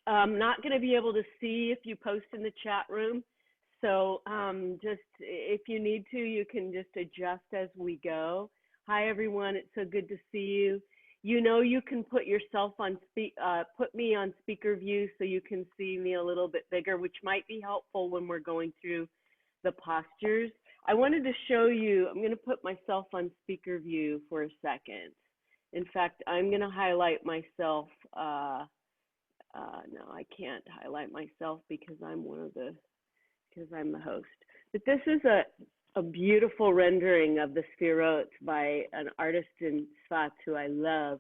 I'm not going to be able to see if you post in the chat room. So just if you need to, you can just adjust as we go. Hi, everyone. It's so good to see you. You know, you can put yourself on put me on speaker view so you can see me a little bit bigger, which might be helpful when we're going through the postures. I wanted to show you, I'm going to put myself on speaker view for a second. In fact, I'm going to highlight myself. No, I can't highlight myself because I'm I'm the host. But this is a beautiful rendering of the Sefirot by an artist in Sfat who I love.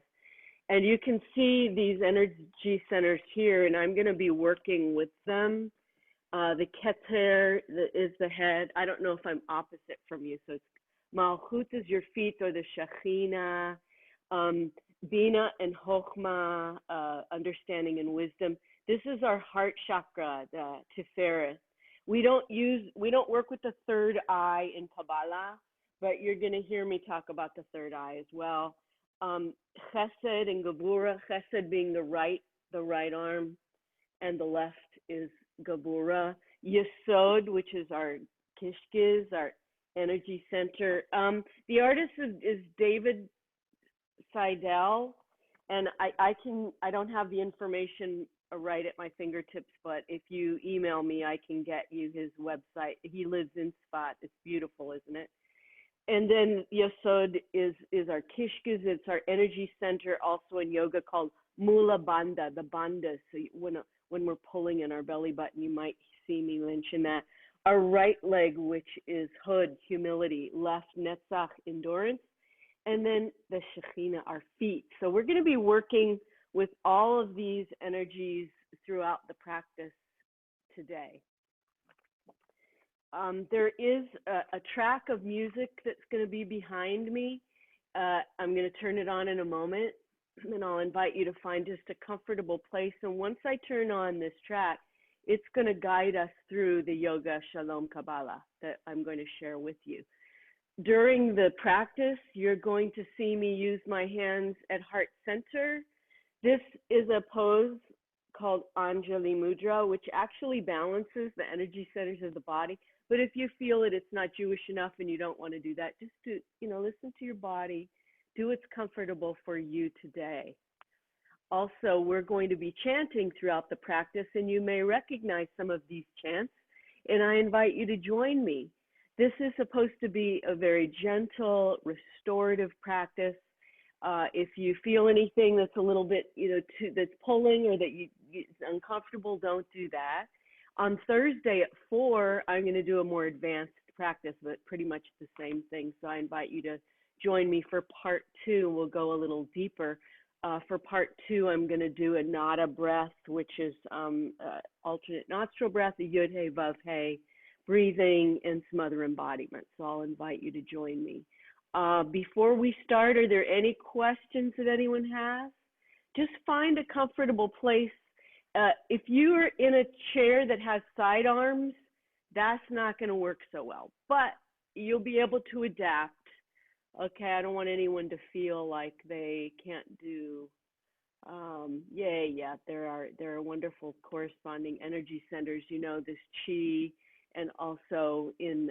And you can see these energy centers here, and I'm going to be working with them. The Keter is the head. I don't know if I'm opposite from you. So it's Malchut is your feet, or the Shekhinah. Bina and Chokhmah, understanding and wisdom. This is our heart chakra, the Tiferet. We don't work with the third eye in Kabbalah, but you're going to hear me talk about the third eye as well. Chesed and Gevurah, Chesed being the right arm, and the left is Gevurah. Yesod, which is our Kishkiz, our energy center. The artist is David Seidel, and I don't have the information right at my fingertips, but if you email me, I can get you his website. He lives in Sfat. It's beautiful, isn't it? And then Yesod is our Kishkiz. It's our energy center, also in yoga, called Mula Bandha, the bandha. So when we're pulling in our belly button, you might see me mention that. Our right leg, which is Hod, humility, left Netzach, endurance, and then the Shekhinah, our feet. So we're going to be working with all of these energies throughout the practice today. There is a track of music that's going to be behind me. I'm going to turn it on in a moment, and I'll invite you to find just a comfortable place. And once I turn on this track, it's going to guide us through the Yoga Shalom Kabbalah that I'm going to share with you. During the practice, you're going to see me use my hands at heart center. This is a pose called Anjali Mudra, which actually balances the energy centers of the body. But if you feel it's not Jewish enough and you don't want to do that, just listen to your body. Do what's comfortable for you today. Also, we're going to be chanting throughout the practice, and you may recognize some of these chants, and I invite you to join me. This is supposed to be a very gentle, restorative practice. If you feel anything that's a little bit, that's pulling or that it's uncomfortable, don't do that. On Thursday at 4, I'm going to do a more advanced practice, but pretty much the same thing. So I invite you to join me for part 2. We'll go a little deeper. For part 2, I'm going to do a nada breath, which is alternate nostril breath, a yud hey vav hey, breathing, and some other embodiments. So I'll invite you to join me. Before we start, are there any questions that anyone has? Just find a comfortable place. If you're in a chair that has side arms, that's not going to work so well, but you'll be able to adapt. Okay, I don't want anyone to feel like they can't do. There are wonderful corresponding energy centers. This chi, and also in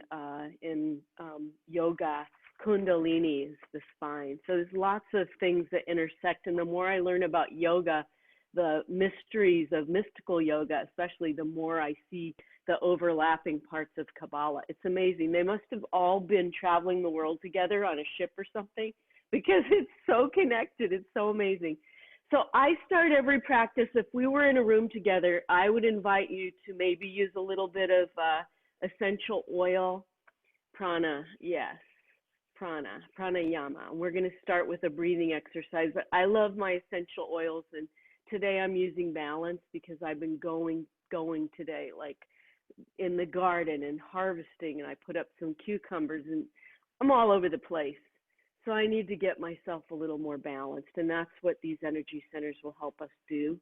yoga, Kundalini is the spine. So there's lots of things that intersect, and the more I learn about yoga, the mysteries of mystical yoga, especially, the more I see the overlapping parts of Kabbalah. It's amazing. They must have all been traveling the world together on a ship or something, because it's so connected. It's so amazing. So I start every practice. If we were in a room together, I would invite you to maybe use a little bit of essential oil, pranayama. We're going to start with a breathing exercise, but I love my essential oils, and today I'm using balance because I've been going today, like in the garden and harvesting, and I put up some cucumbers, and I'm all over the place. So I need to get myself a little more balanced, and that's what these energy centers will help us do.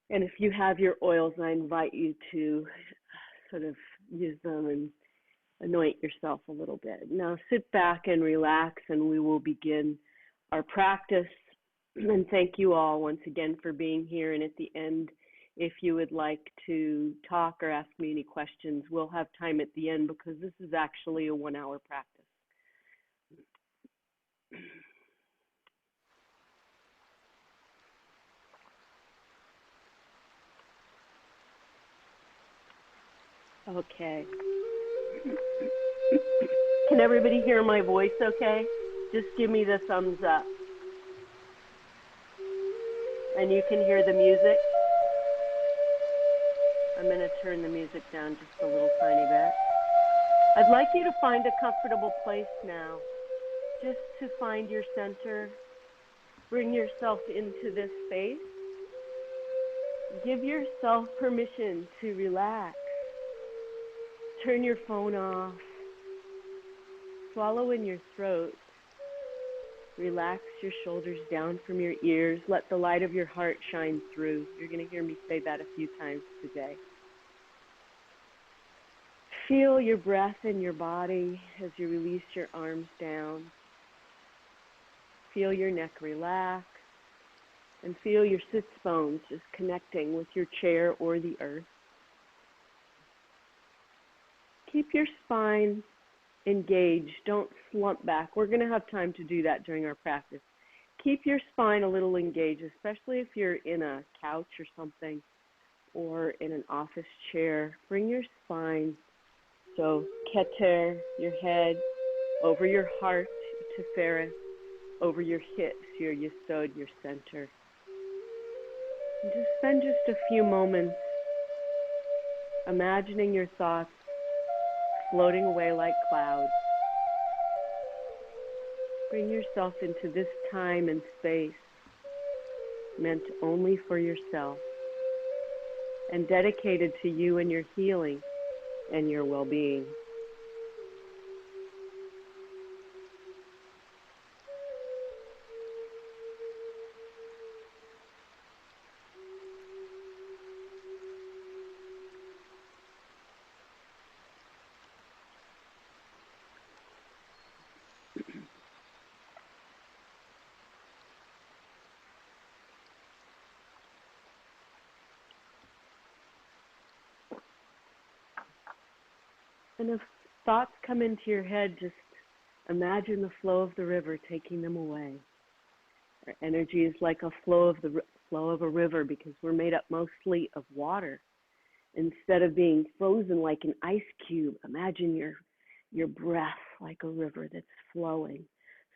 And if you have your oils, I invite you to sort of use them and anoint yourself a little bit. Now sit back and relax, and we will begin our practice. And thank you all once again for being here. And at the end, if you would like to talk or ask me any questions, we'll have time at the end because this is actually a 1-hour practice. Okay. Can everybody hear my voice okay? Just give me the thumbs up. And you can hear the music. I'm going to turn the music down just a little tiny bit. I'd like you to find a comfortable place now, just to find your center. Bring yourself into this space. Give yourself permission to relax. Turn your phone off. Swallow in your throat. Relax your shoulders down from your ears. Let the light of your heart shine through. You're going to hear me say that a few times today. Feel your breath in your body as you release your arms down. Feel your neck relax. And feel your sits bones just connecting with your chair or the earth. Keep your spine engaged. Don't slump back. We're going to have time to do that during our practice. Keep your spine a little engaged, especially if you're in a couch or something or in an office chair. Bring your spine, so keter, your head, over your heart, Sefirot, over your hips, your yesod, your center. And just spend just a few moments imagining your thoughts floating away like clouds. Bring yourself into this time and space meant only for yourself and dedicated to you and your healing and your well-being. And if thoughts come into your head, just imagine the flow of the river taking them away. Our energy is like a flow of a river because we're made up mostly of water. Instead of being frozen like an ice cube, imagine your breath like a river that's flowing.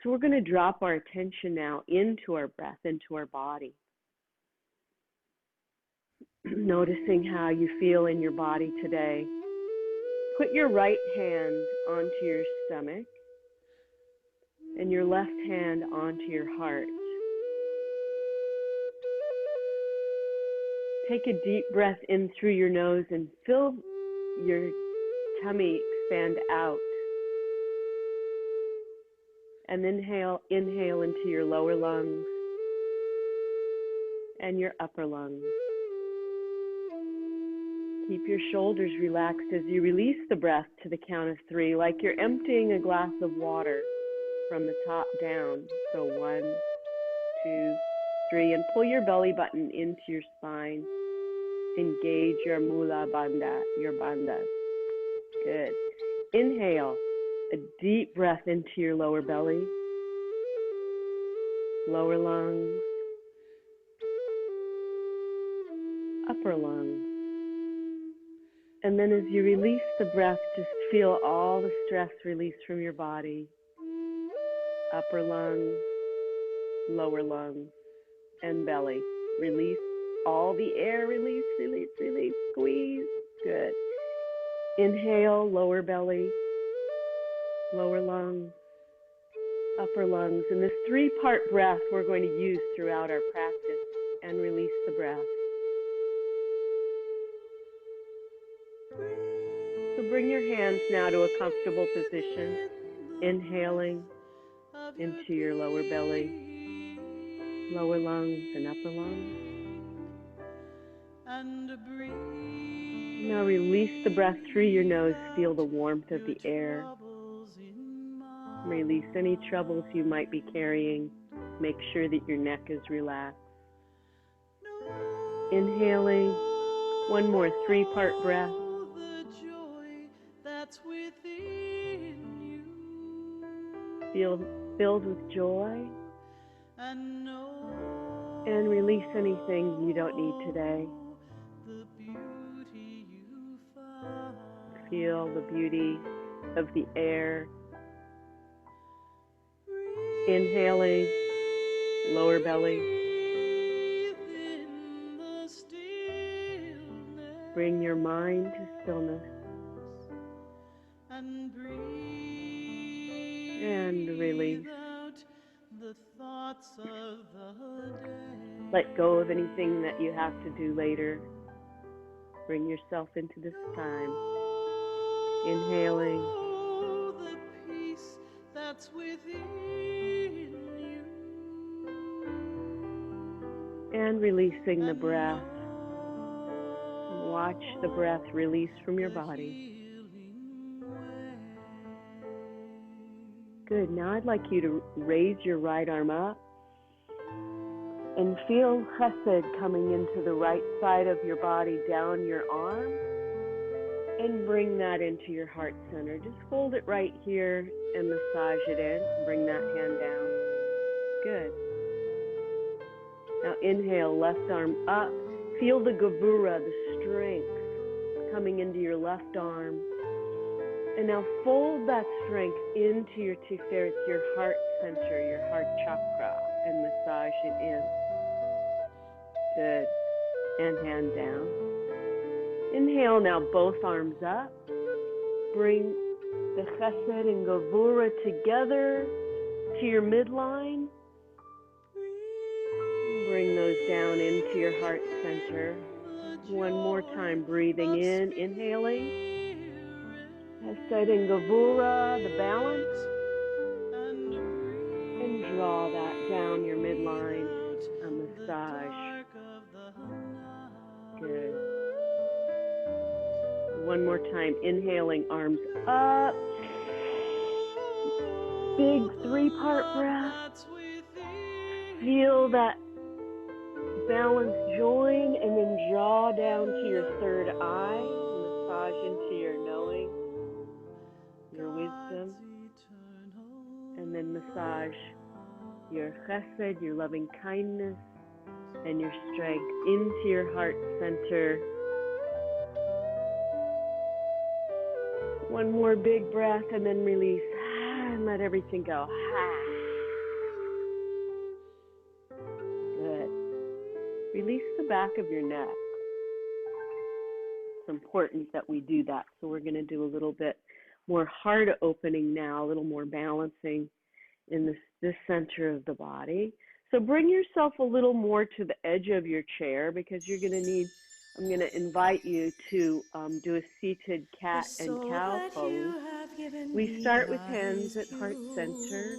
So we're going to drop our attention now into our breath, into our body. Noticing how you feel in your body today. Put your right hand onto your stomach and your left hand onto your heart. Take a deep breath in through your nose and feel your tummy expand out. And inhale into your lower lungs and your upper lungs. Keep your shoulders relaxed as you release the breath to the count of 3, like you're emptying a glass of water from the top down. So 1, 2, 3, and pull your belly button into your spine. Engage your mula bandha, your bandhas. Good. Inhale, a deep breath into your lower belly, lower lungs, upper lungs. And then as you release the breath, just feel all the stress release from your body. Upper lungs, lower lungs, and belly. Release all the air. Release, release, release. Squeeze. Good. Inhale, lower belly, lower lungs, upper lungs. And this 3-part breath we're going to use throughout our practice. And release the breath. So bring your hands now to a comfortable position, inhaling into your lower belly, lower lungs and upper lungs. Now release the breath through your nose. Feel the warmth of the air. Release any troubles you might be carrying make sure that your neck is relaxed. Inhaling, one more 3-part breath. Feel filled with joy. And release anything you don't need today. Feel the beauty of the air. Inhaling, lower belly. Bring your mind to stillness. And release. Let go of anything that you have to do later. Bring yourself into this time. Inhaling. And releasing the breath. Watch the breath release from your body. Good. Now I'd like you to raise your right arm up and feel chesed coming into the right side of your body, down your arm, and bring that into your heart center. Just hold it right here and massage it in. Bring that hand down. Good. Now inhale, left arm up. Feel the gevura, the strength coming into your left arm. And now fold that strength into your Sefirot, your heart center, your heart chakra, and massage it in. Good. And hand down. Inhale now, both arms up. Bring the chesed and gevura together to your midline. Bring those down into your heart center. One more time, breathing in, inhaling. Chesed and gevura, the balance. And draw that down your midline, a massage. Good. One more time, inhaling, arms up. Big 3-part breath. Feel that balance join and then draw down to your third eye. Massage into your knowing, your wisdom. And then massage your chesed, your loving kindness, and your strength into your heart center. One more big breath and then release and let everything go. Good. Release the back of your neck. It's important that we do that. So we're going to do a little bit more heart opening now, a little more balancing in this center of the body. So bring yourself a little more to the edge of your chair because you're going to need, I'm going to invite you to do a seated cat and cow pose. We start with hands at heart center.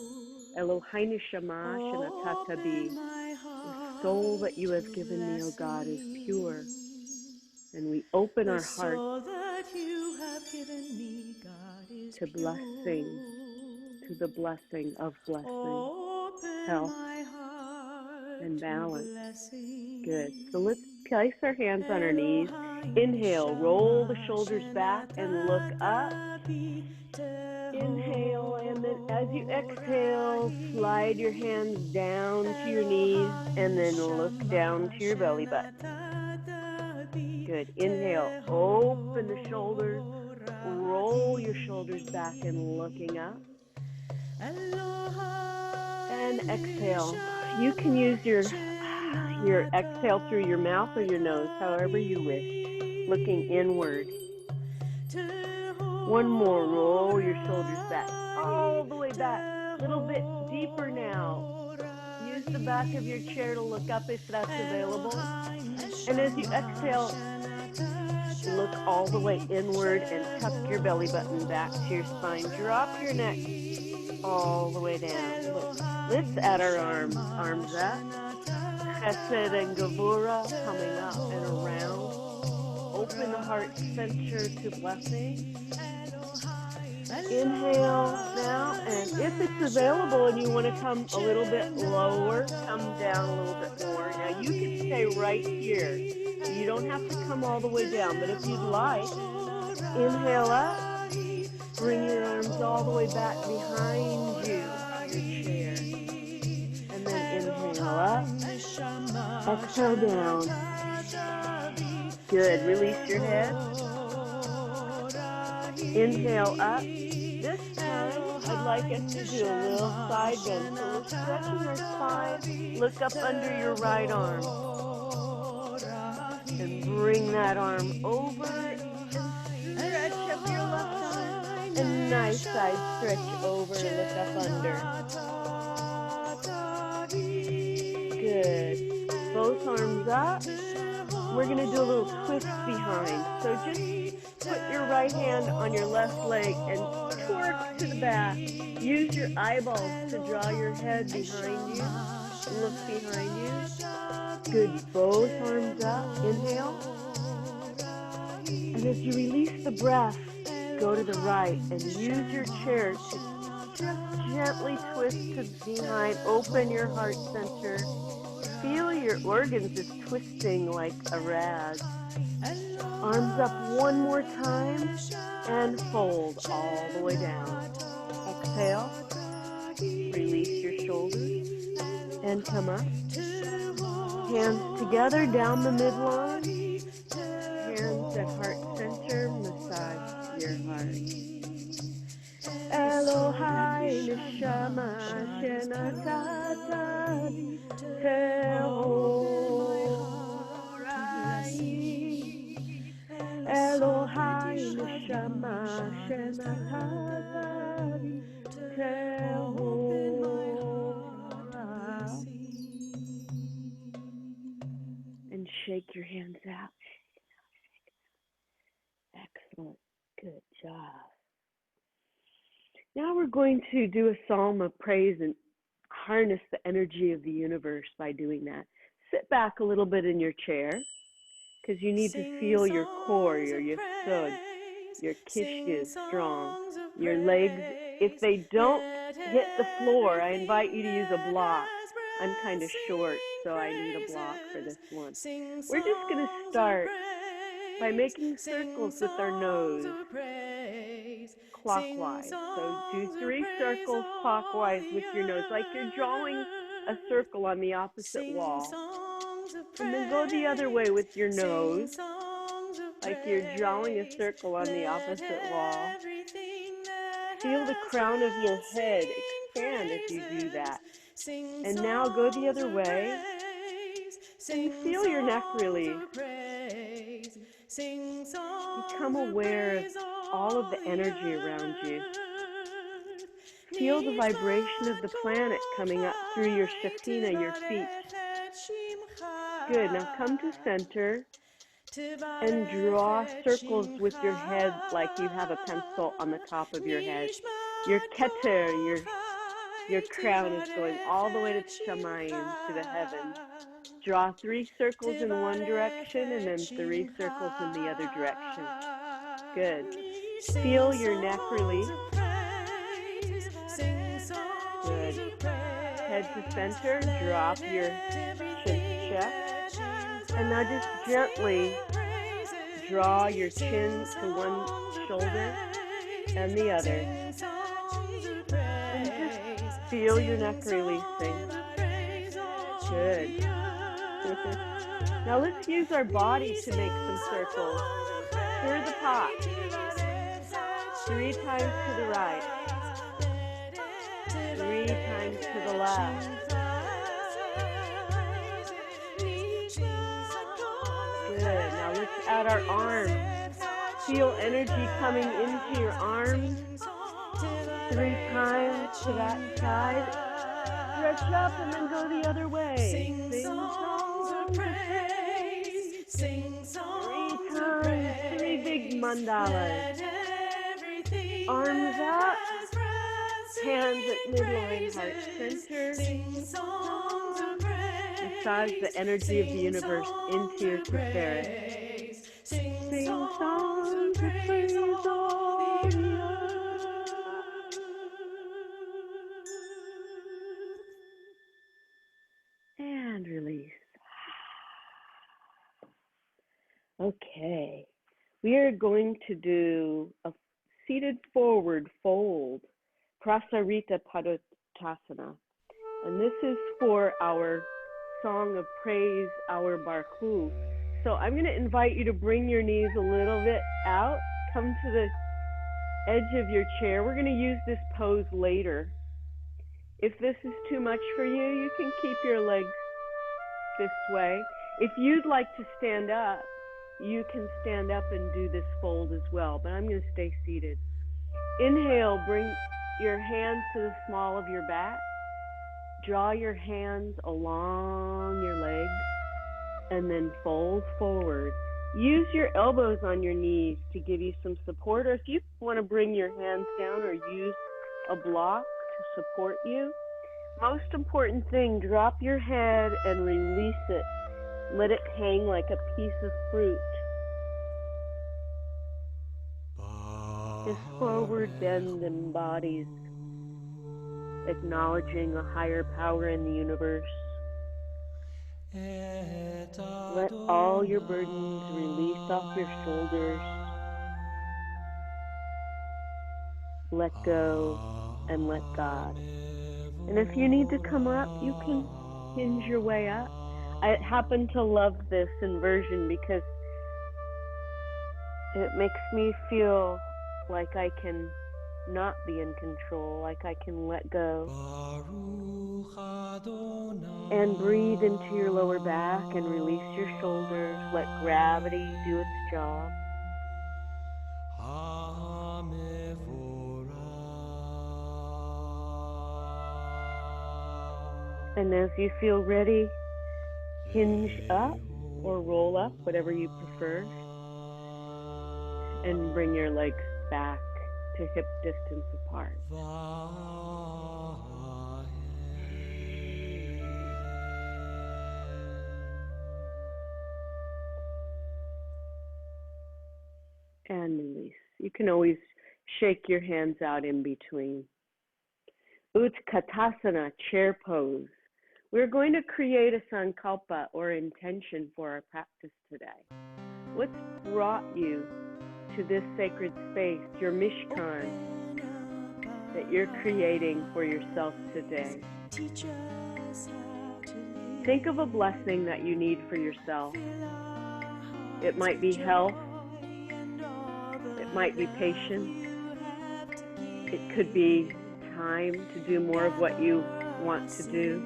Eloheinu shama shenatata bi. The soul that you have given me, O God, is pure. And we open our hearts to blessing, to the blessing of blessing, health, and balance. Good. So let's place our hands on our knees. Inhale, roll the shoulders back and look up. Inhale, and then as you exhale, slide your hands down to your knees and then look down to your belly button. Good. Inhale, open the shoulders, roll your shoulders back and looking up. And exhale. You can use your exhale through your mouth or your nose, however you wish, looking inward. One more, roll your shoulders back, all the way back, a little bit deeper now. Use the back of your chair to look up if that's available. And as you exhale, look all the way inward and tuck your belly button back to your spine. Drop your neck all the way down. Let's add our arms up. Chesed and gevura coming up and around. Open the heart center to blessing. Inhale now, and if it's available and you want to come a little bit lower, come down a little bit more. Now you can stay right here. You don't have to come all the way down, but if you'd like, inhale up, bring your arms all the way back behind you, your chair. And then inhale up, exhale down. Good, release your head. Inhale up. This time, I'd like us to do a little side bend. So we're stretching our spine. Look up under your right arm. And bring that arm over and stretch up your left arm. And nice side stretch over, look up under. Good. Both arms up. We're going to do a little twist behind. So just put your right hand on your left leg and torque to the back. Use your eyeballs to draw your head behind you. Look behind you. Good. Both arms up. Inhale. And as you release the breath, go to the right and use your chair to just gently twist to behind. Open your heart center. Feel your organs just twisting like a rag. Arms up one more time and fold all the way down. Exhale. Release your shoulders and come up. Hands together down the midline. Hands at heart center. Massage your heart. Elohai neshama shenatata tehorai. Elohai neshama shenatata tehorai. And shake your hands out. Excellent. Good job. Now we're going to do a psalm of praise and harness the energy of the universe by doing that. Sit back a little bit in your chair because you need to feel your core, your yesod, your kishya is strong. Your legs, if they don't hit the floor, I invite you to use a block. I'm kind of short, so I need a block for this one. We're just going to start by making circles with our nose clockwise. So do 3 circles clockwise with your nose, like you're drawing a circle on the opposite wall. And then go the other way with your nose, like you're drawing a circle on the opposite wall. Feel the crown of your head expand as you do that. And now go the other way and feel your neck release. Become aware of all of the energy around you. Feel the vibration of the planet coming up through your shafina, your feet. Good. Now come to center and draw circles with your head like you have a pencil on the top of your head. Your keter, your crown is going all the way to Shamayim, to the heavens. Draw 3 circles in one direction and then 3 circles in the other direction. Good. Feel your neck release. Good. Head to center. Drop your chin chest. And now just gently draw your chin to one shoulder and the other. And just feel your neck releasing. Good. Now let's use our body to make some circles. Stir the pot. 3 times to the right. 3 times to the left. Good. Now let's add our arms. Feel energy coming into your arms. 3 times to that side. Stretch up and then go the other way. Sing songs of praise. Sing songs 3 times. 3 big mandalas. Arms up. Hands at midline, heart center. Massage the energy of the universe into your Sefirot. Sing songs of praise all the earth. Okay, we are going to do a seated forward fold, Prasarita Padottasana. And this is for our song of praise, our Barhu. So I'm going to invite you to bring your knees a little bit out, come to the edge of your chair. We're going to use this pose later. If this is too much for you, you can keep your legs this way. If you'd like to stand up, you can stand up and do this fold as well, but I'm going to stay seated. Inhale, bring your hands to the small of your back. Draw your hands along your legs and then fold forward. Use your elbows on your knees to give you some support, or if you want to bring your hands down or use a block to support you. Most important thing, drop your head and release it. Let it hang like a piece of fruit. This forward bend embodies acknowledging a higher power in the universe. Let all your burdens release off your shoulders. Let go and let God. And if you need to come up, you can hinge your way up. I happen to love this inversion because it makes me feel like I can not be in control, like I can let go. And breathe into your lower back and release your shoulders. Let gravity do its job. And as you feel ready, hinge up or roll up, whatever you prefer. And bring your legs back to hip distance apart. And release. You can always shake your hands out in between. Utkatasana, chair pose. We're going to create a sankalpa or intention for our practice today. What's brought you to this sacred space, your Mishkan, that you're creating for yourself today? Think of a blessing that you need for yourself. It might be health. It might be patience. It could be time to do more of what you want to do.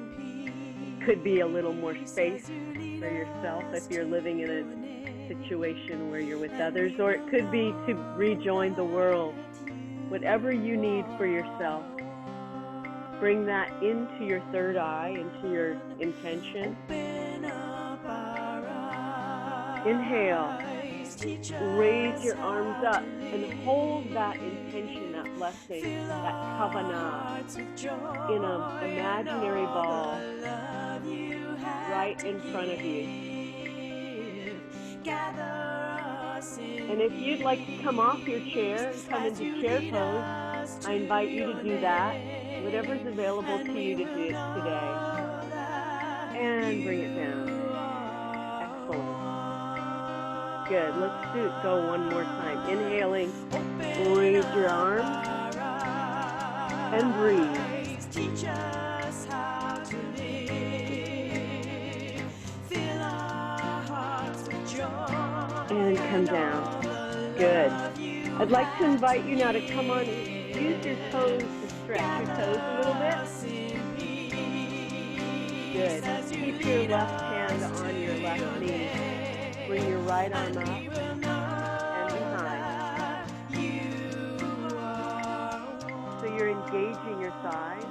It could be a little more space for yourself if you're living in a situation where you're with others, or it could be to rejoin the world. Whatever you need for yourself, bring that into your third eye, into your intention. Inhale, raise your arms up and hold that intention, that blessing, that kavanah in an imaginary ball right in front of you. And if you'd like to come off your chair and come into chair pose, I invite you to do that, whatever's available to you to do today. And bring it down. Excellent. Good. Let's go one more time. Inhaling, raise your arms and breathe. Teach us how to live. Fill our hearts with joy. And come down. Good. I'd like to invite you now to come on and use your toes to stretch your toes a little bit. Good. Keep your left hand on your left knee. Bring your right arm up and behind. So you're engaging your thighs,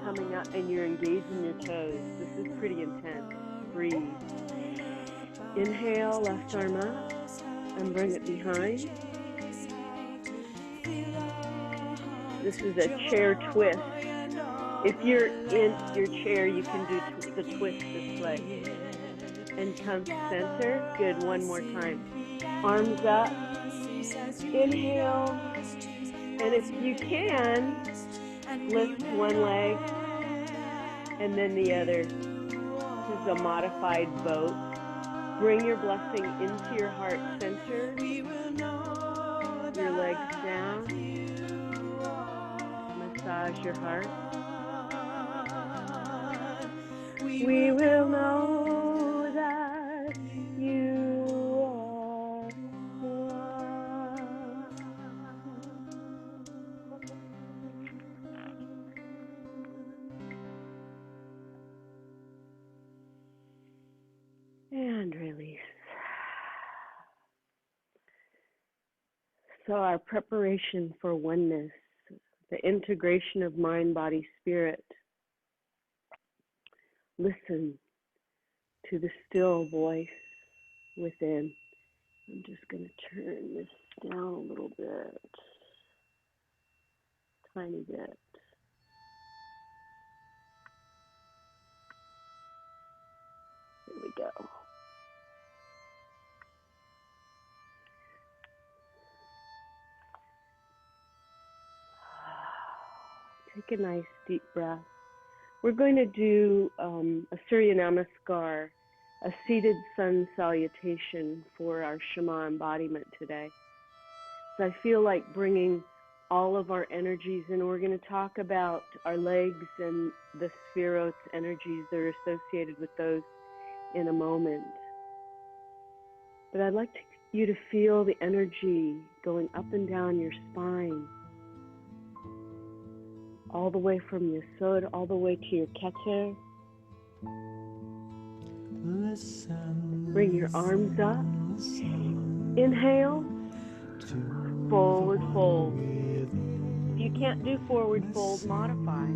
coming up, and you're engaging your toes. This is pretty intense. Breathe. Inhale, left arm up, and bring it behind. This is a chair twist. If you're in your chair, you can do the twist this way. And come to center. Good, one more time. Arms up. Inhale. And if you can, lift one leg and then the other. This is a modified boat. Bring your blessing into your heart center. Your legs down. Massage your heart. We will know that you are one. And release. So our preparation for oneness, the integration of mind, body, spirit. Listen to the still voice within. I'm just going to turn this down a little bit, tiny bit. Here we go. Take a nice deep breath. We're going to do a Surya Namaskar, a seated sun salutation for our Shema embodiment today. So I feel like bringing all of our energies in. We're going to talk about our legs and the Sefirot energies that are associated with those in a moment. But I'd like you to feel the energy going up and down your spine, all the way from your Yesod, all the way to your Keter. Bring your arms up. Inhale. Forward fold. If you can't do forward fold, modify.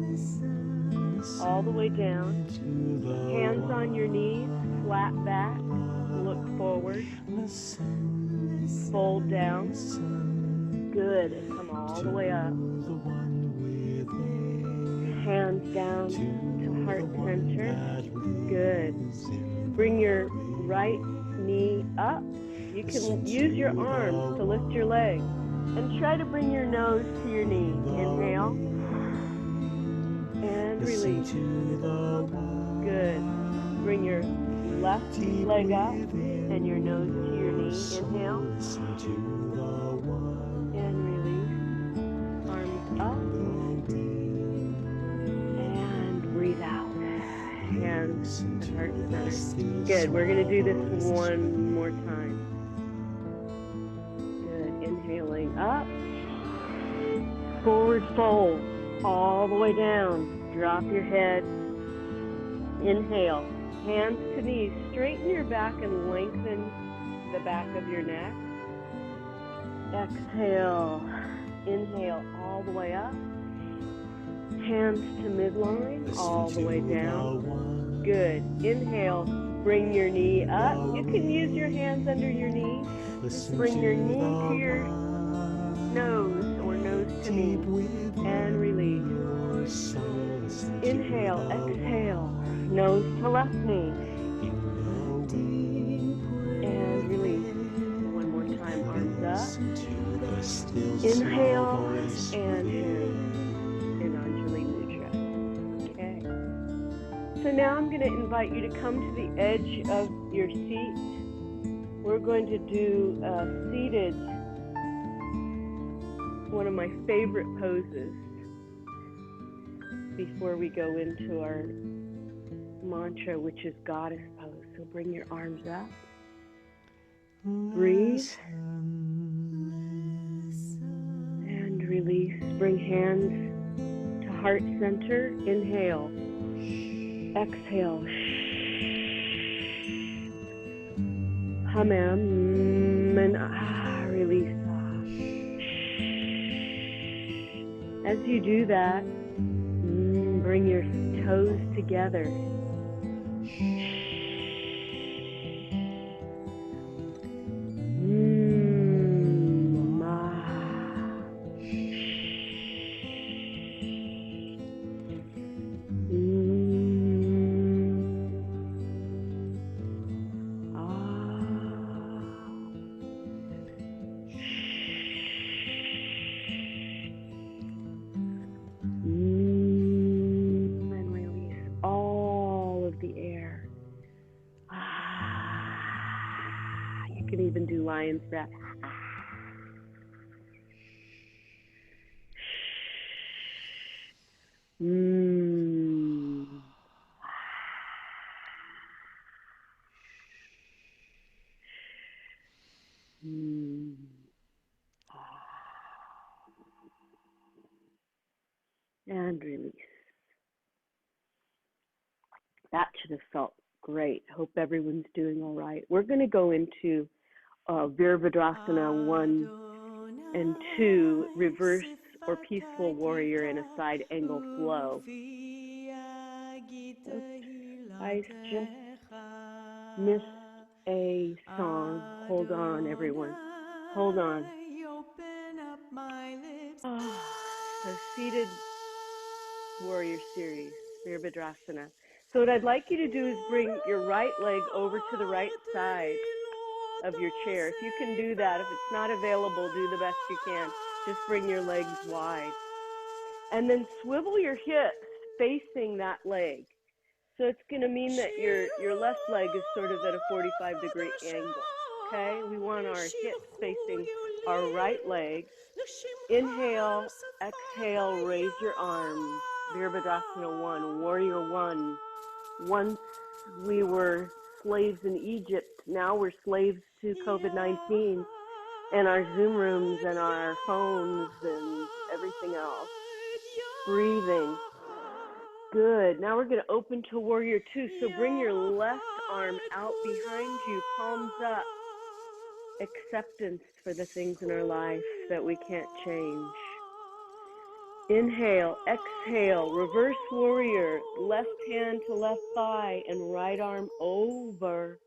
All the way down. Hands on your knees, flat back. Look forward. Fold down. Good. And come all the way up. Hands down to heart center. Good. Bring your right knee up. You can use your arms to lift your leg. And try to bring your nose to your knee. Inhale. And release. Good. Bring your left leg up and your nose to your knee. Inhale. And release. Arms up. And breathe out. Hands to heart center. Good. We're going to do this one more time. Good. Inhaling up. Forward fold. All the way down. Drop your head. Inhale. Hands to knees. Straighten your back and lengthen the back of your neck. Exhale. Inhale all the way up. Hands to midline, all the way down. Good. Inhale, bring your knee up. You can use your hands under your knee. Bring your knee to your nose or nose to knee and release. Inhale, exhale, nose to left knee. And release. One more time, arms up. Inhale and in Anjali Mudra. Okay. So now I'm going to invite you to come to the edge of your seat. We're going to do seated, one of my favorite poses before we go into our mantra, which is goddess pose. So bring your arms up. Breathe. And release. Bring hands to heart center. Inhale. Exhale. Hamam and release. As you do that, bring your toes together. And release all can even do lion's breath. Mm. Mm. And release. That should have felt great. Hope everyone's doing all right. We're going to go into Virabhadrasana 1 and 2, reverse or peaceful warrior in a side angle flow. Oops, I just missed a song. Hold on, everyone. Hold on. Oh, so seated warrior series, Virabhadrasana. So what I'd like you to do is bring your right leg over to the right side of your chair. If you can do that, if it's not available, do the best you can. Just bring your legs wide. And then swivel your hips facing that leg. So it's going to mean that your left leg is sort of at a 45-degree angle. Okay? We want our hips facing our right leg. Inhale, exhale, raise your arms. Virabhadrasana 1, Warrior 1. Once we were slaves in Egypt, now we're slaves to COVID-19 and our Zoom rooms and our phones and everything else. Breathing. Good. Now we're going to open to Warrior 2. So bring your left arm out behind you, palms up. Acceptance for the things in our life that we can't change. Inhale, exhale, reverse warrior, left hand to left thigh and right arm over.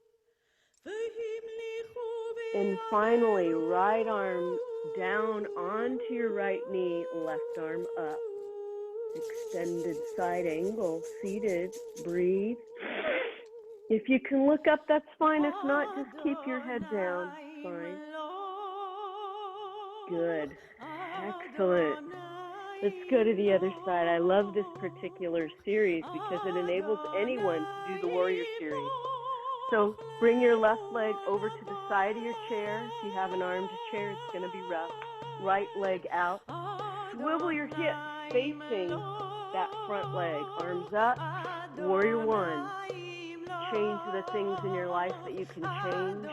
And finally, right arm down onto your right knee, left arm up. Extended side angle, seated, breathe. If you can look up, that's fine. If not, just keep your head down. Fine. Good. Excellent. Let's go to the other side. I love this particular series because it enables anyone to do the warrior series. So bring your left leg over to the side of your chair. If you have an armed chair, it's going to be rough. Right leg out. Swivel your hips facing that front leg. Arms up. Warrior 1. Change the things in your life that you can change.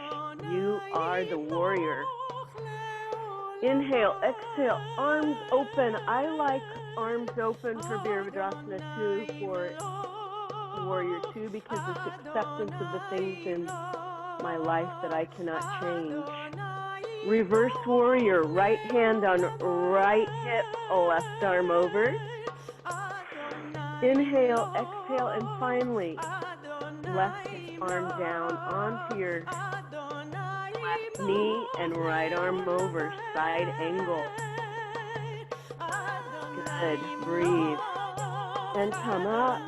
You are the warrior. Inhale, exhale, arms open. I like arms open for Virabhadrasana 2 for Warrior 2 because it's acceptance of the things in my life that I cannot change. Reverse warrior, right hand on right hip, left arm over. Inhale, exhale, and finally, left arm down onto your left knee and right arm over, side angle. Good, breathe. And come up,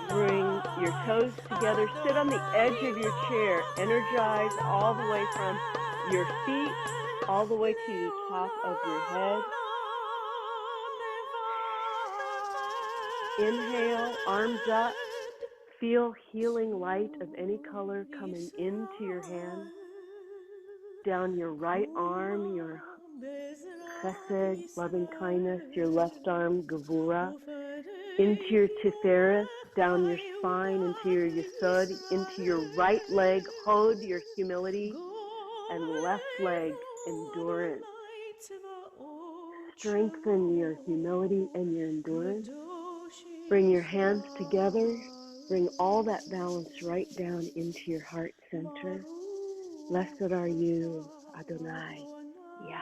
bring your toes together, sit on the edge of your chair, energize all the way from your feet, all the way to the top of your head. Inhale, arms up, feel healing light of any color coming into your hand. Down your right arm, your chesed, loving kindness, your left arm, gevura, into your tiferet, down your spine, into your yesod, into your right leg, hod, your humility, and left leg, endurance. Strengthen your humility and your endurance. Bring your hands together. Bring all that balance right down into your heart center. Blessed are you, Adonai, Yah,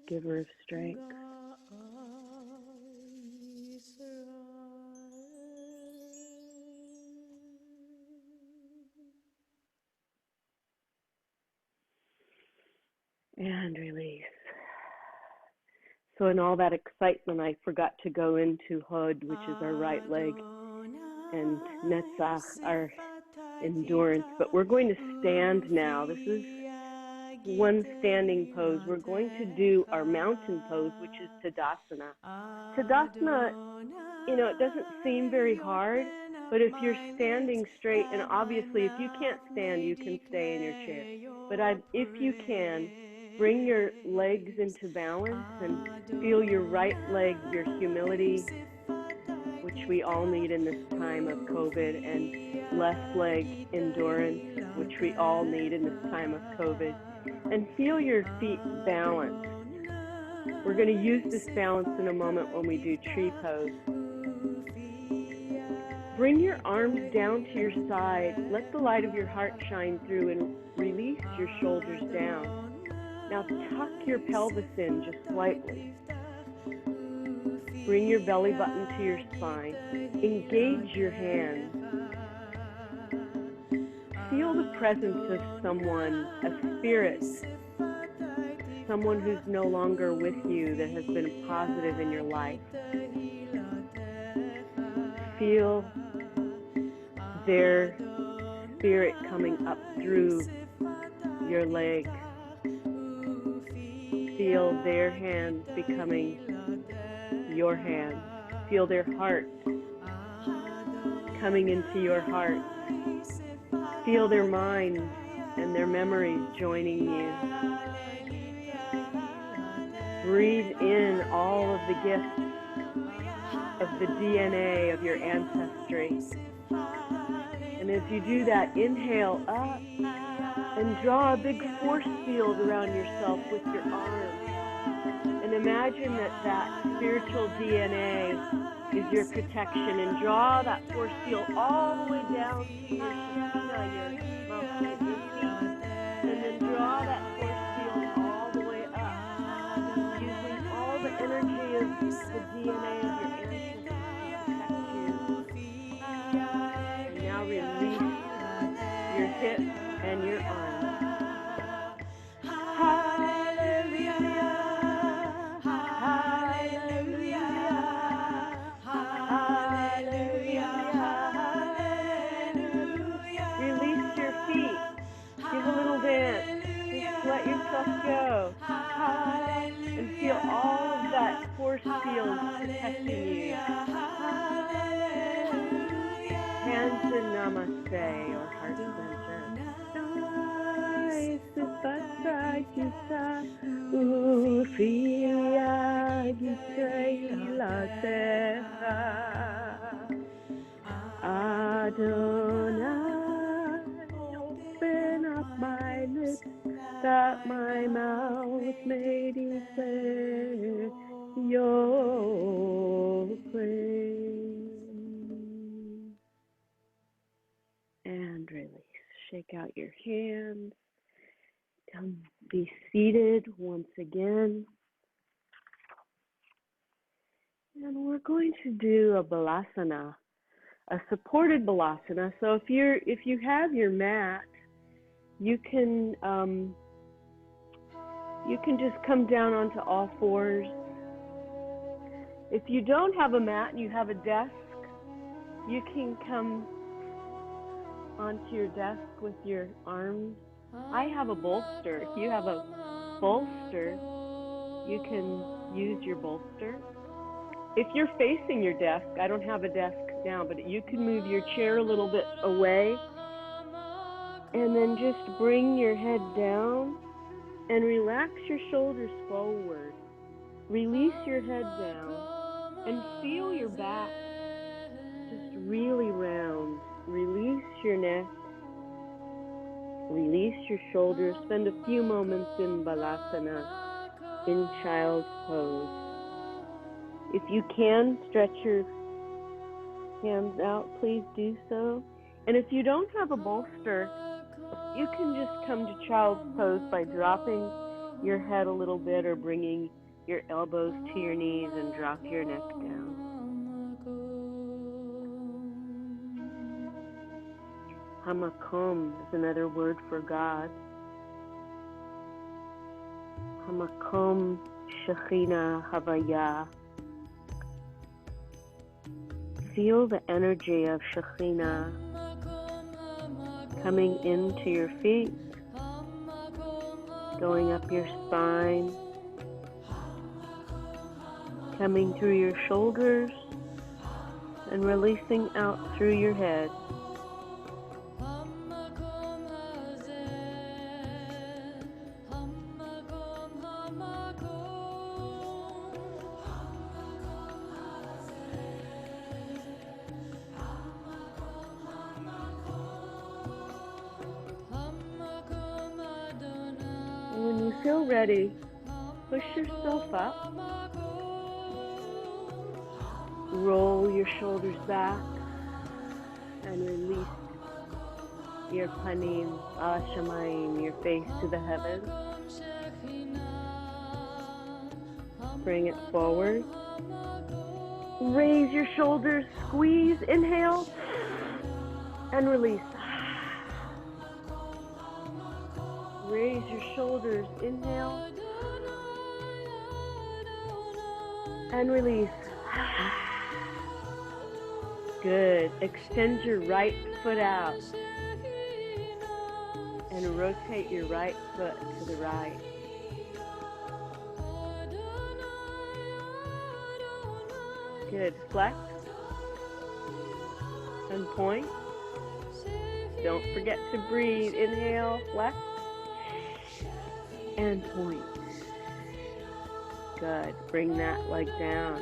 giver of strength. And release. So in all that excitement, I forgot to go into Hod, which is our right leg, and Netzach, our endurance. But we're going to stand now. This is one standing pose. We're going to do our mountain pose, which is Tadasana. Tadasana, it doesn't seem very hard, But if you're standing straight, and obviously if you can't stand, you can stay in your chair. But if you can, bring your legs into balance and feel your right leg, your humility, which we all need in this time of COVID, and left leg endurance, which we all need in this time of COVID. And feel your feet balanced. We're going to use this balance in a moment when we do tree pose. Bring your arms down to your side. Let the light of your heart shine through and release your shoulders down. Now tuck your pelvis in just slightly. Bring your belly button to your spine. Engage your hands. Feel the presence of someone, a spirit, someone who's no longer with you that has been positive in your life. Feel their spirit coming up through your legs. Feel their hands becoming your hands. Feel their heart coming into your heart. Feel their minds and their memories joining you. Breathe in all of the gifts of the DNA of your ancestry. And as you do that, inhale up and draw a big force field around yourself with your arms. And imagine that spiritual DNA is your protection, and draw that force field all the way down to your sacina, your mountain at your feet. And then draw that force field all the way up, using all the energy of the DNA of your ancestors to protect you. And now release your hips and your arms. Let yourself go. And feel all of that force field protecting you. Hands in namaste or heart Adonai, open up my lips, that my mouth may declare your praise. And release. Shake out your hands. Be seated once again. And we're going to do a balasana, a supported balasana. So if you have your mat, you can just come down onto all fours. If you don't have a mat and you have a desk, you can come onto your desk with your arms. I have a bolster. If you have a bolster, you can use your bolster. If you're facing your desk, I don't have a desk now, but you can move your chair a little bit away and then just bring your head down and relax your shoulders forward. Release your head down and feel your back just really round. Release your neck. Release your shoulders. Spend a few moments in balasana, in child's pose. If you can stretch your hands out, please do so. And if you don't have a bolster, you can just come to child's pose by dropping your head a little bit or bringing your elbows to your knees and drop your neck down. Hamakom is another word for God. Hamakom Shekhinah Havaya. Feel the energy of Shekhinah coming into your feet, going up your spine, coming through your shoulders, and releasing out through your head. And when you feel ready, push yourself up. Roll your shoulders back and release your panim, shamayim, your face to the heavens. Bring it forward. Raise your shoulders, squeeze, inhale, and release. Raise your shoulders, inhale, and release. Good. Extend your right foot out and rotate your right foot to the right. Good. Flex and point. Don't forget to breathe. Inhale, flex, and point. Good. Bring that leg down.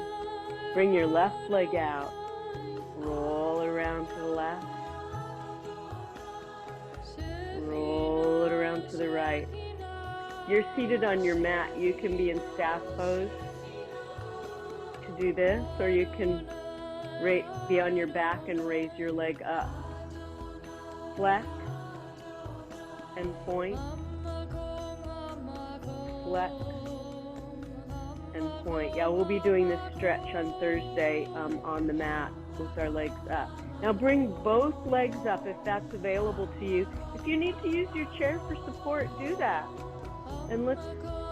Bring your left leg out. Roll it around to the left. Roll it around to the right. You're seated on your mat. You can be in staff pose to do this, or you can be on your back and raise your leg up. Flex and point. Flex and point. Yeah, we'll be doing this stretch on Thursday on the mat with our legs up. Now bring both legs up if that's available to you. If you need to use your chair for support, do that. And let's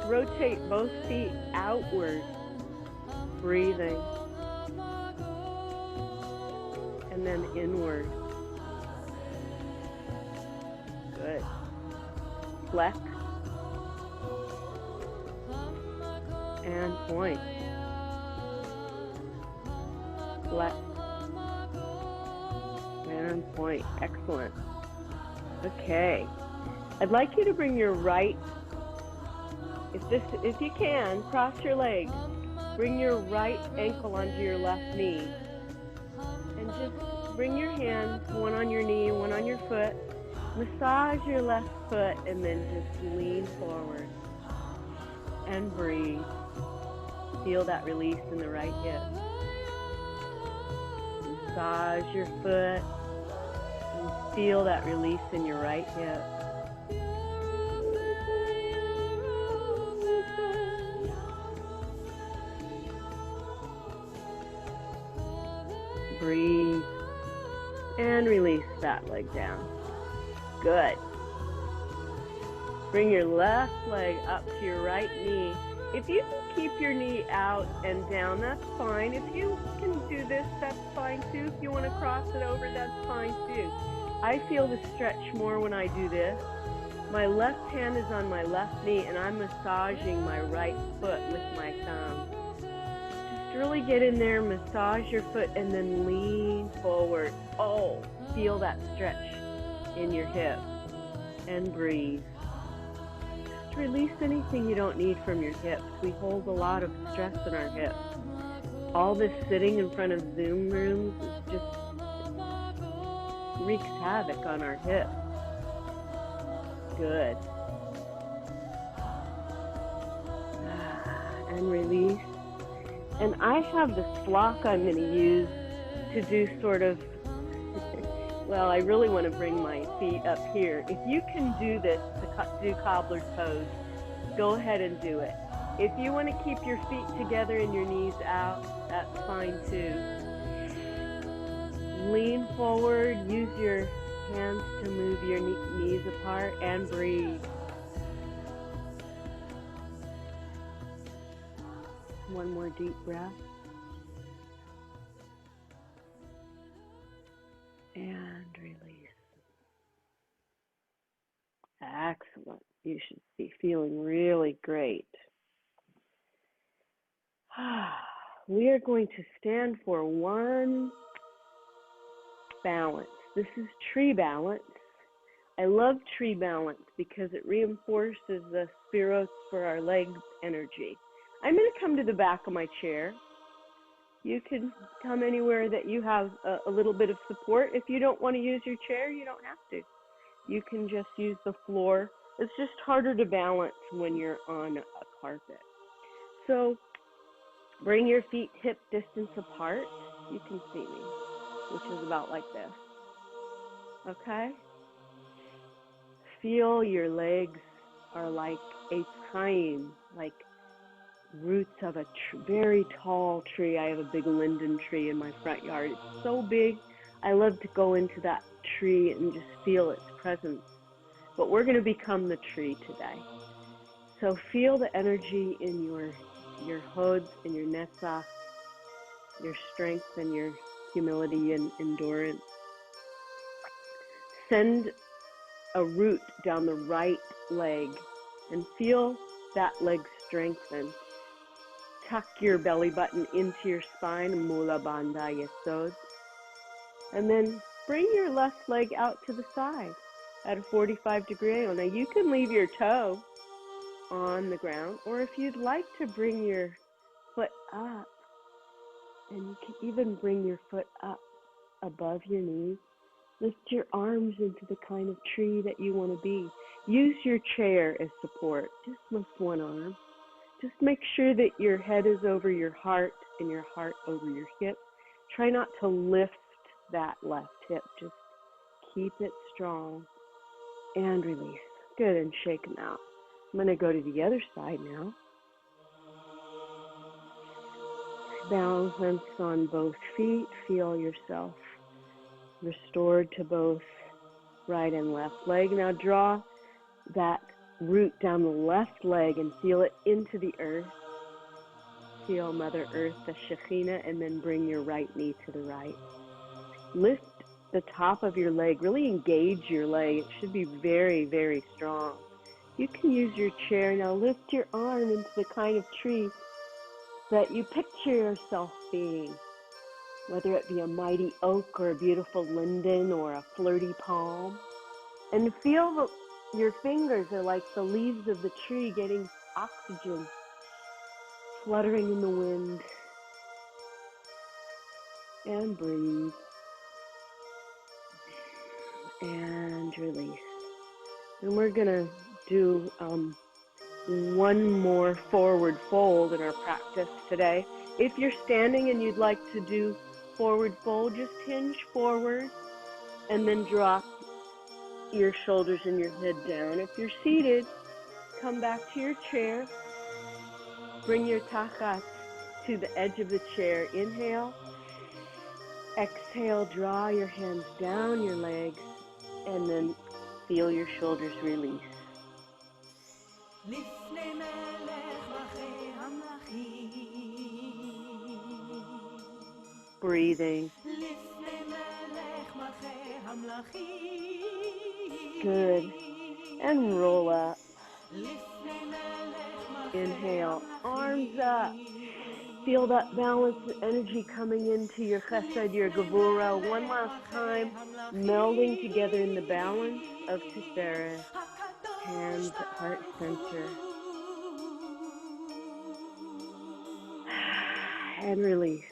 rotate both feet outward, breathing. And then inward. Good. Flex. And point. Flex. And point. Excellent. Okay. I'd like you to bring your right, if you can, cross your legs. Bring your right ankle onto your left knee. And just bring your hands, one on your knee, one on your foot. Massage your left foot and then just lean forward. And breathe. Feel that release in the right hip. Massage your foot and feel that release in your right hip. Breathe and release that leg down. Good. Bring your left leg up to your right knee. If you can keep your knee out and down, that's fine. If you can do this, that's fine too. If you want to cross it over, that's fine too. I feel the stretch more when I do this. My left hand is on my left knee and I'm massaging my right foot with my thumb. Just really get in there, massage your foot and then lean forward. Oh, feel that stretch in your hip and breathe. Release anything you don't need from your hips. We hold a lot of stress in our hips. All this sitting in front of Zoom rooms is just wreaks havoc on our hips. Good. And release. And I have this block I'm going to use to do sort of, well, I really want to bring my feet up here. If you can do this to do cobbler's pose, go ahead and do it. If you want to keep your feet together and your knees out, that's fine too. Lean forward, use your hands to move your knees apart and breathe. One more deep breath. And release. Excellent. You should be feeling really great. We are going to stand for 1 balance. This is tree balance. I love tree balance because it reinforces the Sefirot for our leg energy. I'm going to come to the back of my chair. You can come anywhere that you have a little bit of support. If you don't want to use your chair, you don't have to. You can just use the floor. It's just harder to balance when you're on a carpet. So bring your feet hip distance apart. You can see me, which is about like this. Okay? Feel your legs are like a pine, like roots of a very tall tree. I have a big linden tree in my front yard. It's so big. I love to go into that tree and just feel its presence. But we're going to become the tree today. So feel the energy in your hod and your netzach, your strength and your humility and endurance. Send a root down the right leg and feel that leg strengthen. Tuck your belly button into your spine, mula bandha yesod. And then bring your left leg out to the side at a 45-degree angle. Now you can leave your toe on the ground, or if you'd like to bring your foot up, and you can even bring your foot up above your knees. Lift your arms into the kind of tree that you want to be. Use your chair as support. Just lift one arm. Just make sure that your head is over your heart and your heart over your hip. Try not to lift that left hip. Just keep it strong and release. Good, and shake them out. I'm going to go to the other side now. Balance on both feet. Feel yourself restored to both right and left leg. Now draw that root down the left leg and feel it into the earth. Feel Mother Earth, the Shekhinah, and then bring your right knee to the right. Lift the top of your leg. Really engage your leg. It should be very, very strong. You can use your chair. Now lift your arm into the kind of tree that you picture yourself being, whether it be a mighty oak or a beautiful linden or a flirty palm. And feel your fingers are like the leaves of the tree getting oxygen, fluttering in the wind. And breathe. And release. And we're going to do one more forward fold in our practice today. If you're standing and you'd like to do forward fold, just hinge forward and then drop your shoulders and your head down. If you're seated, come back to your chair. Bring your tachat to the edge of the chair. Inhale. Exhale, draw your hands down your legs, and then feel your shoulders release. Breathing. Good. And roll up. Inhale, arms up. Feel that balance and energy coming into your chesed, your gevura. One last time, melding together in the balance of Tiferet. Hands at heart center. And release.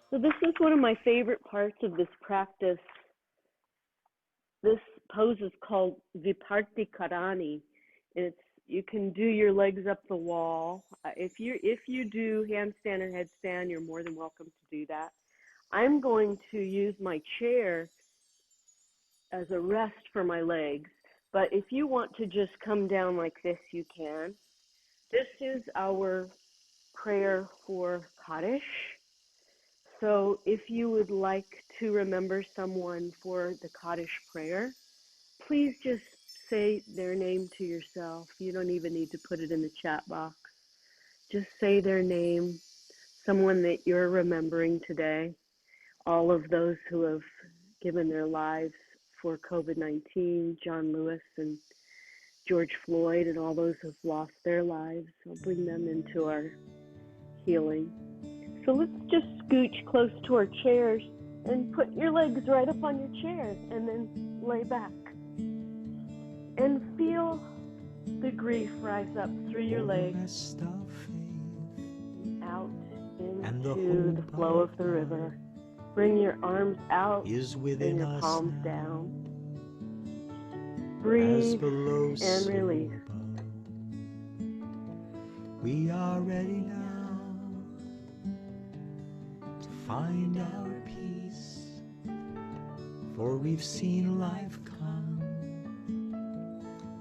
So this is one of my favorite parts of this practice. This pose is called Viparti Karani. You can do your legs up the wall. If you do handstand or headstand, you're more than welcome to do that. I'm going to use my chair as a rest for my legs, but if you want to just come down like this, you can. This is our prayer for Kaddish. So if you would like to remember someone for the Kaddish prayer, please just say their name to yourself. You don't even need to put it in the chat box. Just say their name, someone that you're remembering today. All of those who have given their lives for COVID-19, John Lewis and George Floyd, and all those who've lost their lives. I'll bring them into our healing. So let's just scooch close to our chairs and put your legs right up on your chairs and then lay back. And feel the grief rise up through your legs, out into the flow of the river. Bring your arms out and your palms down. Breathe and release. We are ready now to find our peace, for we've seen life come,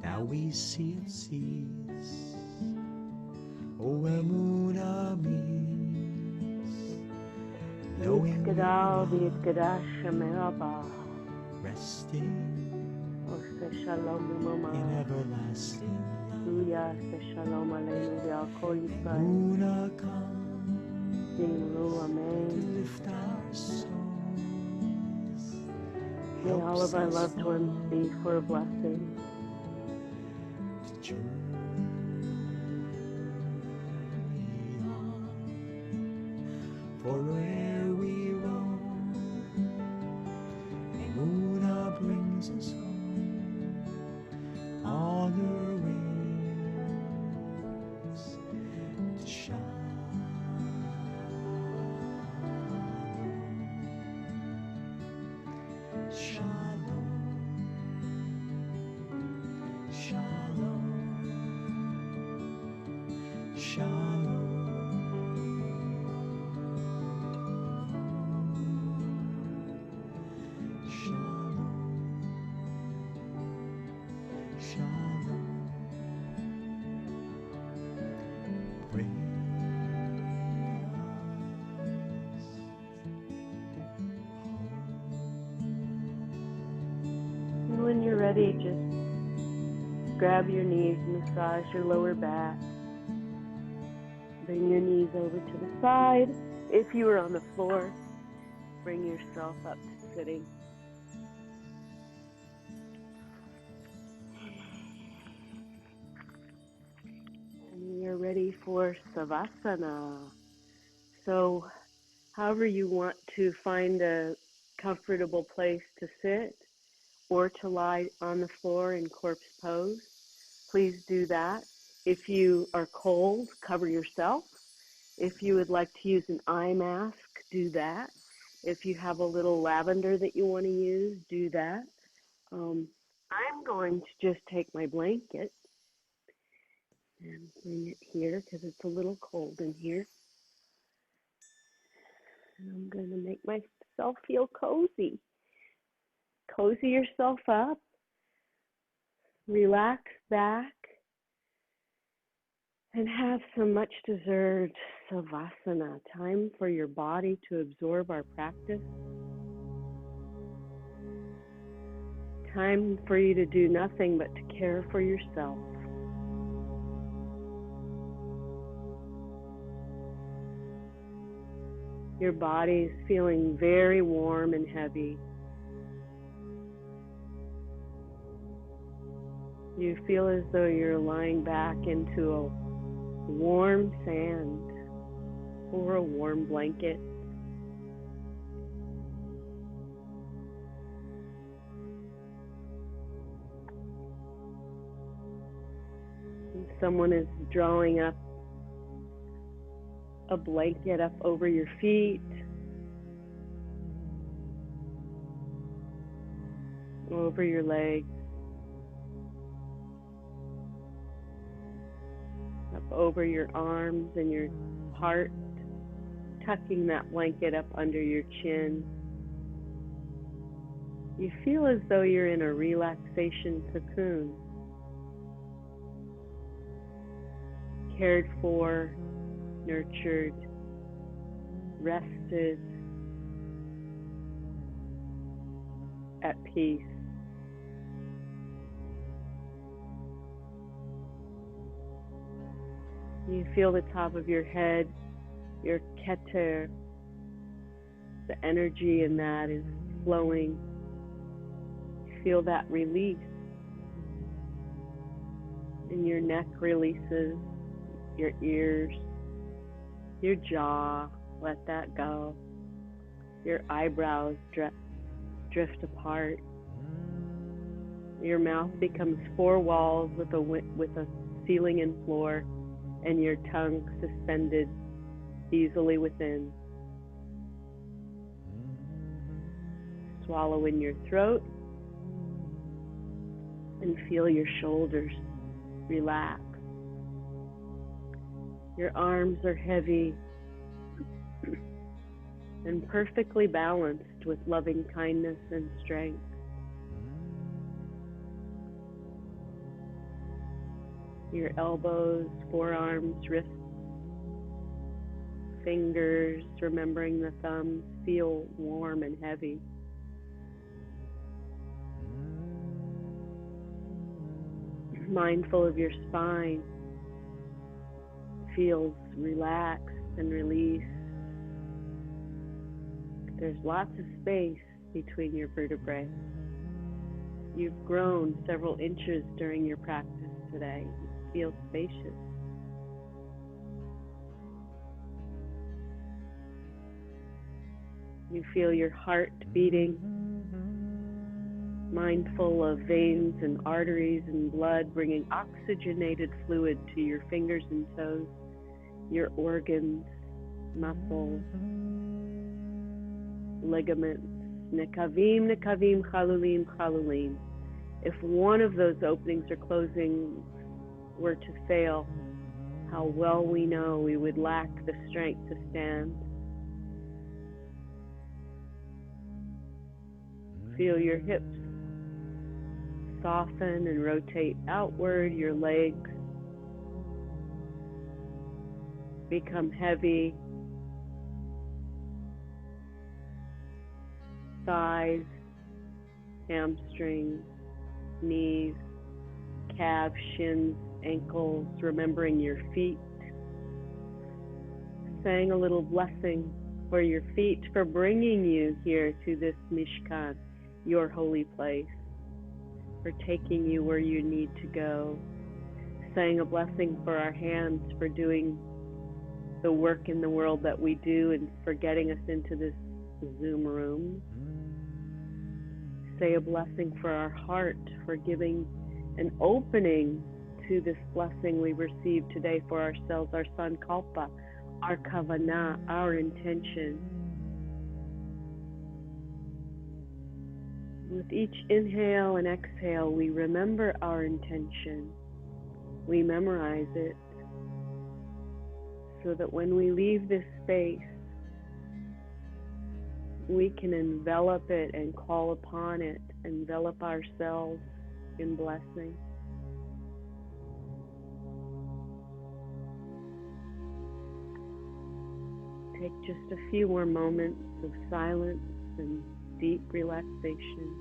now we see it cease. Oh, Emuna means knowing resting in everlasting love. Emuna comes to lift our souls. May all of our loved ones be for a blessing. To journey on, for where we roam, Emuna brings us home. Honor wings to shine. Shalom, shalom, shalom, shalom, shalom. Bring us And when you're ready, just grab your knees, massage your lower back. Bring your knees over to the side. If you are on the floor, bring yourself up to sitting. And you're ready for Savasana. So, however you want to find a comfortable place to sit or to lie on the floor in corpse pose, please do that. If you are cold, cover yourself. If you would like to use an eye mask, do that. If you have a little lavender that you want to use, do that. I'm going to just take my blanket and bring it here because it's a little cold in here. And I'm going to make myself feel cozy. Cozy yourself up. Relax back. And have some much deserved Savasana, time for your body to absorb our practice. Time for you to do nothing but to care for yourself. Your body is feeling very warm and heavy. You feel as though you're lying back into a warm sand or a warm blanket. And someone is drawing up a blanket up over your feet, over your legs, up over your arms and your heart, tucking that blanket up under your chin. You feel as though you're in a relaxation cocoon, cared for, nurtured, rested, at peace. You feel the top of your head, your keter, the energy in that is flowing. You feel that release. And your neck releases, your ears, Your jaw, let that go. Your eyebrows drift apart. Your mouth becomes four walls with a ceiling and floor, and your tongue suspended easily within. Swallow in your throat and feel your shoulders relax. Your arms are heavy and perfectly balanced with loving kindness and strength. Your elbows, forearms, wrists, fingers, remembering the thumbs, feel warm and heavy. Mindful of your spine, feels relaxed and released. There's lots of space between your vertebrae. You've grown several inches during your practice today. You feel spacious. You feel your heart beating, mindful of veins and arteries and blood bringing oxygenated fluid to your fingers and toes, your organs, muscles, ligaments, nekavim, nekavim, chalulim, chalulim. If one of those openings or closings were to fail, how well we know we would lack the strength to stand. Feel your hips soften and rotate outward, your legs become heavy, thighs, hamstrings, knees, calves, shins, ankles, remembering your feet. Saying a little blessing for your feet for bringing you here to this Mishkan, your holy place, for taking you where you need to go. Saying a blessing for our hands for doing the work in the world that we do and for getting us into this Zoom room. Say a blessing for our heart for giving an opening to this blessing we received today for ourselves, our sankalpa, our kavanah, our intention. With each inhale and exhale, we remember our intention. We memorize it so that when we leave this space, we can envelop it and call upon it, envelop ourselves in blessing. Take just a few more moments of silence and deep relaxation.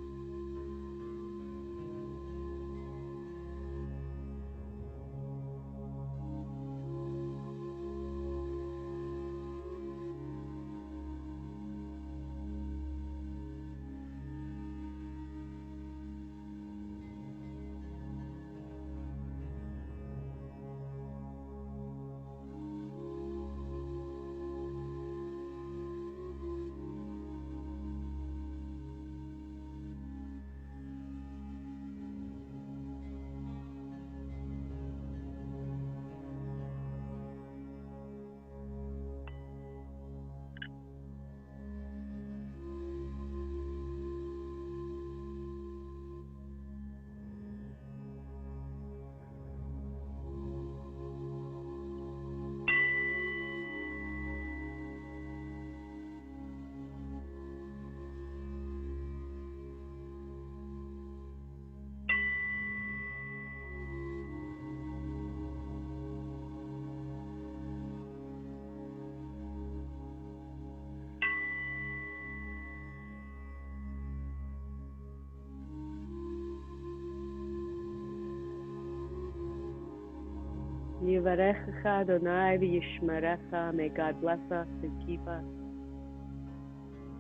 Yivarechecha Adonai v'yishmerecha. May God bless us and keep us.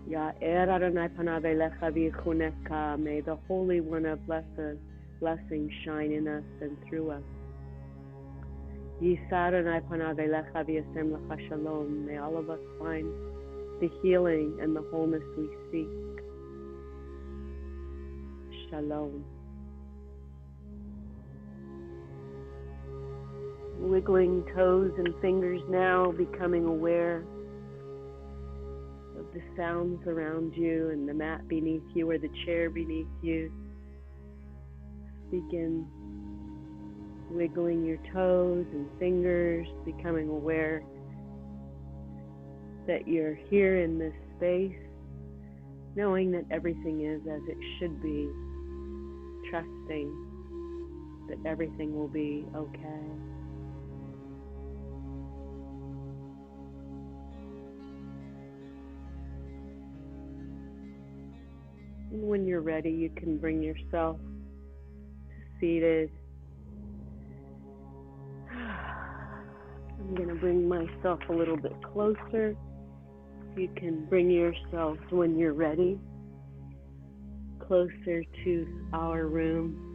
Ya'er Adonai panav elecha v'yichunecha. May the Holy One of blessings shine in us and through us. Yisaranai panavelecha v'yasem lecha shalom. May all of us find the healing and the wholeness we seek. Shalom. Wiggling toes and fingers now, becoming aware of the sounds around you and the mat beneath you or the chair beneath you. Begin wiggling your toes and fingers, becoming aware that you're here in this space, knowing that everything is as it should be, trusting that everything will be okay. And when you're ready, you can bring yourself seated. I'm going to bring myself a little bit closer. You can bring yourselves, when you're ready, closer to our room.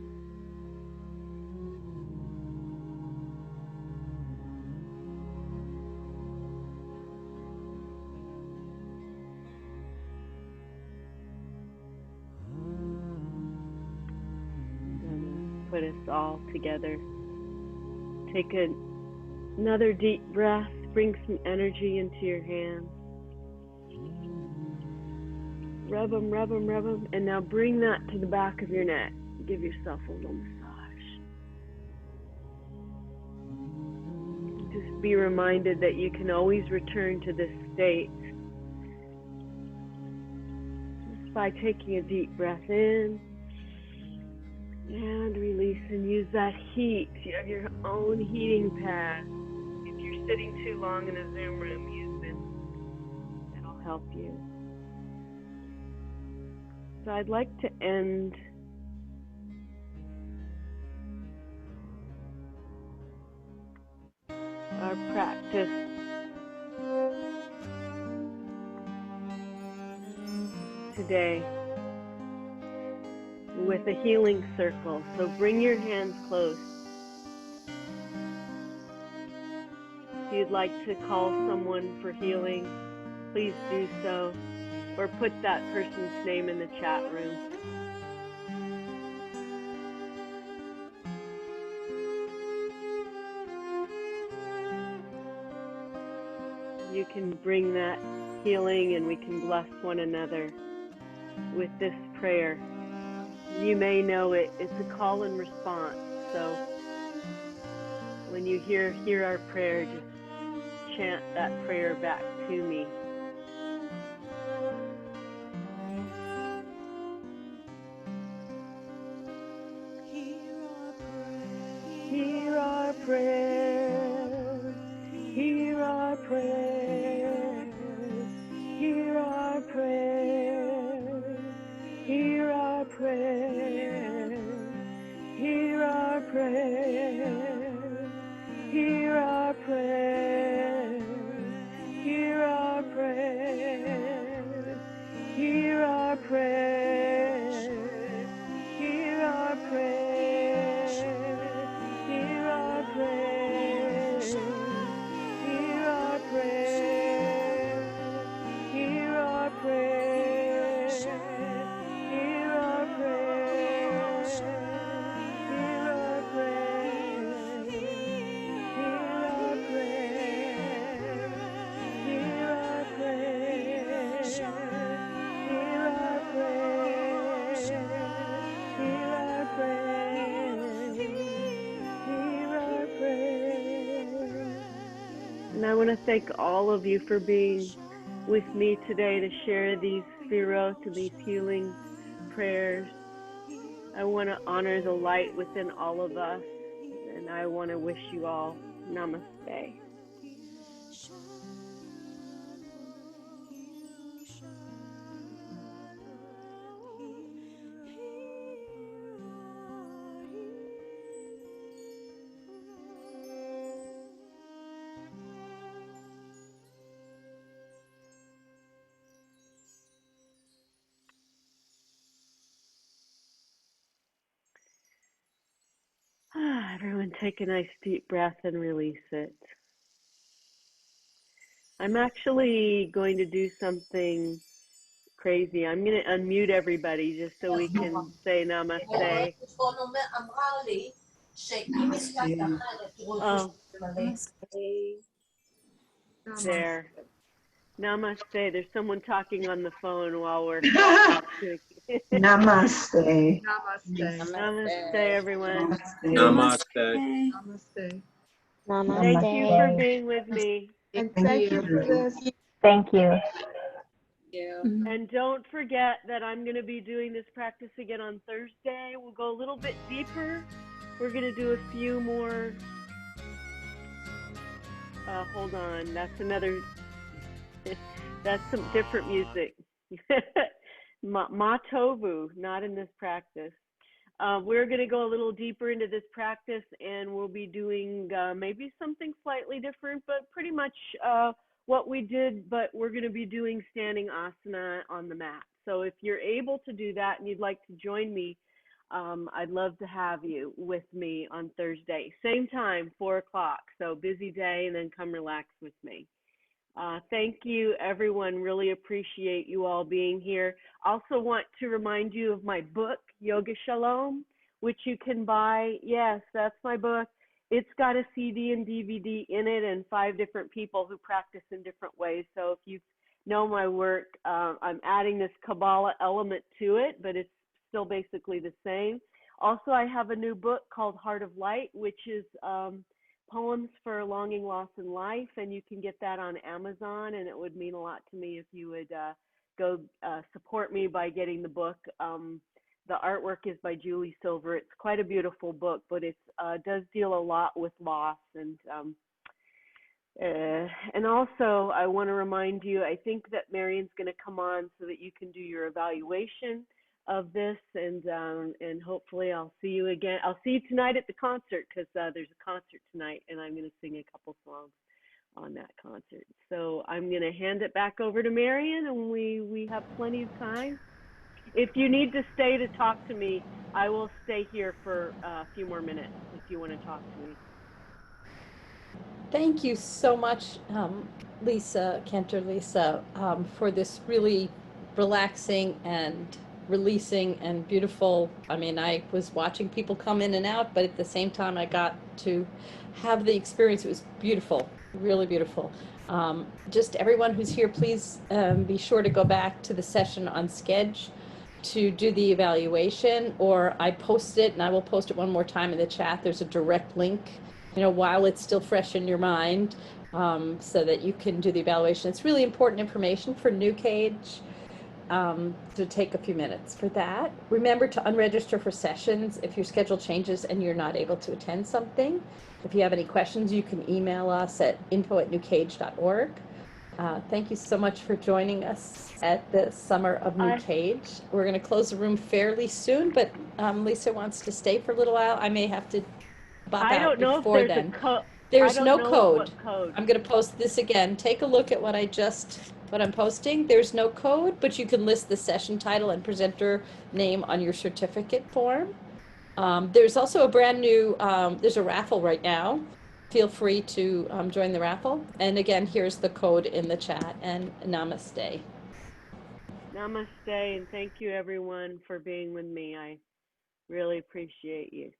Put us all together. Take another deep breath. Bring some energy into your hands. Rub them, rub them, rub them. And now bring that to the back of your neck. Give yourself a little massage. Just be reminded that you can always return to this state just by taking a deep breath in and release, and use that heat. You have your own heating pad. If you're sitting too long in a Zoom room, use this. It'll help you. So I'd like to end our practice today with a healing circle. So bring your hands close. If you'd like to call someone for healing, please do so, or put that person's name in the chat room. You can bring that healing and we can bless one another with this prayer. You may know it. It's a call and response. So when you hear our prayer, just chant that prayer back to me. Hear our prayer. Hear our prayer. Hear our prayer. Hear our prayer. Hear our prayer. Hear our prayer. Hear our prayer. Hear our prayer. Hear our prayer. Hear our prayer. Hear our prayer. Hear our prayer. Hear our prayer. Hear our prayer. Hear our prayer. Hear our prayer. Hear our prayer. Hear our prayer. Hear our prayer. And I want to thank all of you for being with me today to share these Sefirot and these healing prayers. I want to honor the light within all of us, and I want to wish you all namaste. Everyone take a nice deep breath and release it. I'm actually going to do something crazy. I'm going to unmute everybody just so we can say namaste. Oh, there. Namaste. There's someone talking on the phone while we're doing Namaste. Namaste, everyone. Namaste. Namaste. Thank you for being with me. And thank you for this. Thank you. And don't forget that I'm going to be doing this practice again on Thursday. We'll go a little bit deeper. We're going to do a few more. Hold on. That's another. That's some different music. Matovu, not in this practice. We're going to go a little deeper into this practice, and we'll be doing maybe something slightly different, but pretty much what we did, but we're going to be doing standing asana on the mat. So if you're able to do that and you'd like to join me, I'd love to have you with me on Thursday. Same time, 4 o'clock. So busy day, and then come relax with me. Thank you, everyone. Really appreciate you all being here. Also want to remind you of my book, Yoga Shalom, which you can buy. Yes, that's my book. It's got a CD and DVD in it and 5 different people who practice in different ways. So if you know my work, I'm adding this Kabbalah element to it, but it's still basically the same. Also, I have a new book called Heart of Light, which is poems for longing, loss, and life, and you can get that on Amazon, and it would mean a lot to me if you would go support me by getting the book. The artwork is by Julie Silver. It's quite a beautiful book, but it does deal a lot with loss. And also, I want to remind you, I think that Marion's going to come on so that you can do your evaluation of this, and hopefully I'll see you again. I'll see you tonight at the concert, because there's a concert tonight, and I'm going to sing a couple songs on that concert. So I'm going to hand it back over to Marion, and we have plenty of time. If you need to stay to talk to me, I will stay here for a few more minutes if you want to talk to me. Thank you so much, Lisa, Cantor Lisa, for this really relaxing and releasing and beautiful. I mean, I was watching people come in and out, but at the same time, I got to have the experience. It was beautiful, really beautiful. Just everyone who's here, please be sure to go back to the session on NewCAJE to do the evaluation, or I posted it, and I will post it one more time in the chat. There's a direct link, while it's still fresh in your mind, so that you can do the evaluation. It's really important information for NewCAJE. To take a few minutes for that. Remember to unregister for sessions if your schedule changes and you're not able to attend something. If you have any questions, you can email us at info@newcage.org. Thank you so much for joining us at the Summer of NewCAJE. We're going to close the room fairly soon, but Lisa wants to stay for a little while. I may have to bop out before then. There's no code. I'm going to post this again. Take a look at what I'm posting. There's no code, but you can list the session title and presenter name on your certificate form. There's also a brand new, there's a raffle right now. Feel free to join the raffle. And again, here's the code in the chat, and namaste. Namaste, and thank you everyone for being with me. I really appreciate you.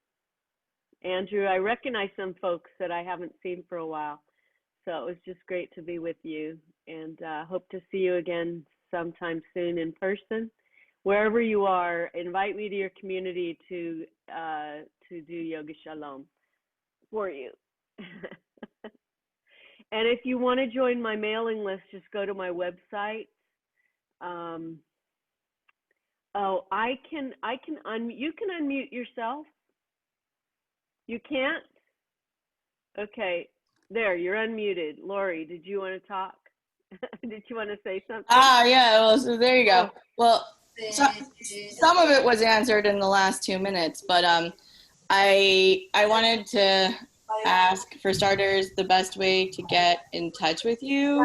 Andrew, I recognize some folks that I haven't seen for a while, so it was just great to be with you, and hope to see you again sometime soon in person. Wherever you are, invite me to your community to do Yoga Shalom for you. And if you want to join my mailing list, just go to my website. You can unmute yourself. You can't? Okay, there, you're unmuted. Lori, did you want to talk? Did you want to say something? Yeah, well, so there you go. Well, some of it was answered in the last 2 minutes, but I wanted to ask, for starters, the best way to get in touch with you.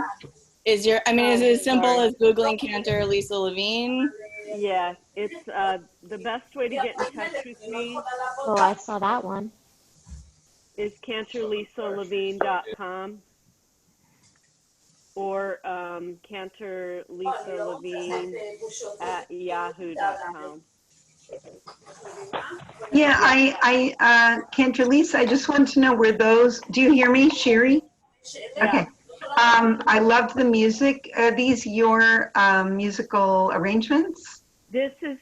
Is it as simple as Googling Cantor Lisa Levine? Yeah, it's the best way to get in touch with me. Oh, I saw that one. is cantorlisalevine.com or cantorlisalevine@yahoo.com. Yeah, Cantor I just want to know where those, do you hear me, Sherry? Yeah. Okay. I loved the music. Are these your musical arrangements? This is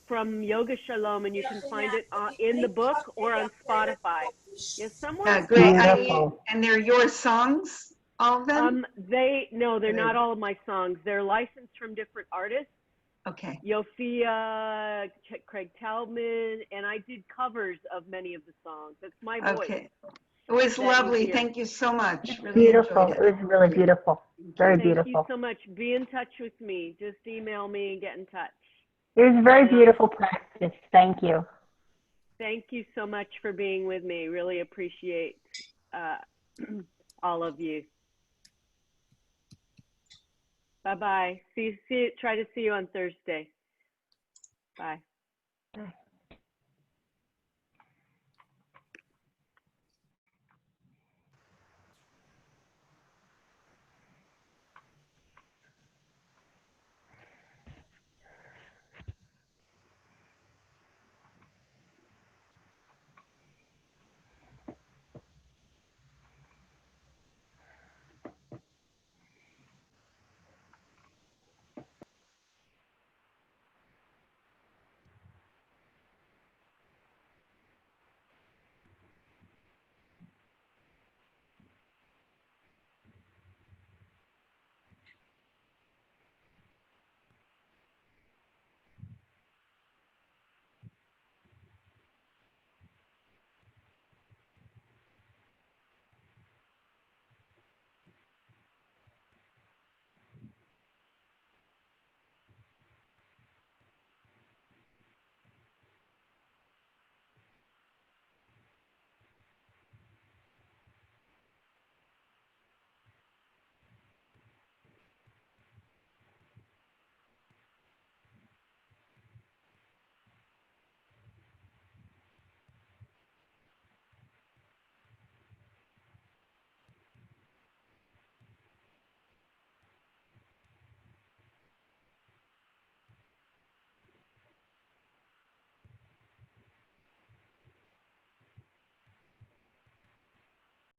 from Yoga Shalom, and you can find it in the book or on Spotify. Yes, someone. Great. And they're your songs, all of them? They're not all of my songs. They're licensed from different artists. Okay. Yophia, Craig Taubman, and I did covers of many of the songs. That's my voice. Okay. It was lovely. Thank you so much. Really Beautiful. enjoyed It was really beautiful. Very beautiful. Thank you so much. Be in touch with me. Just email me and get in touch. It was a very beautiful practice. Thank you. Thank you so much for being with me. Really appreciate all of you. Bye-bye. Try to see you on Thursday. Bye. Bye.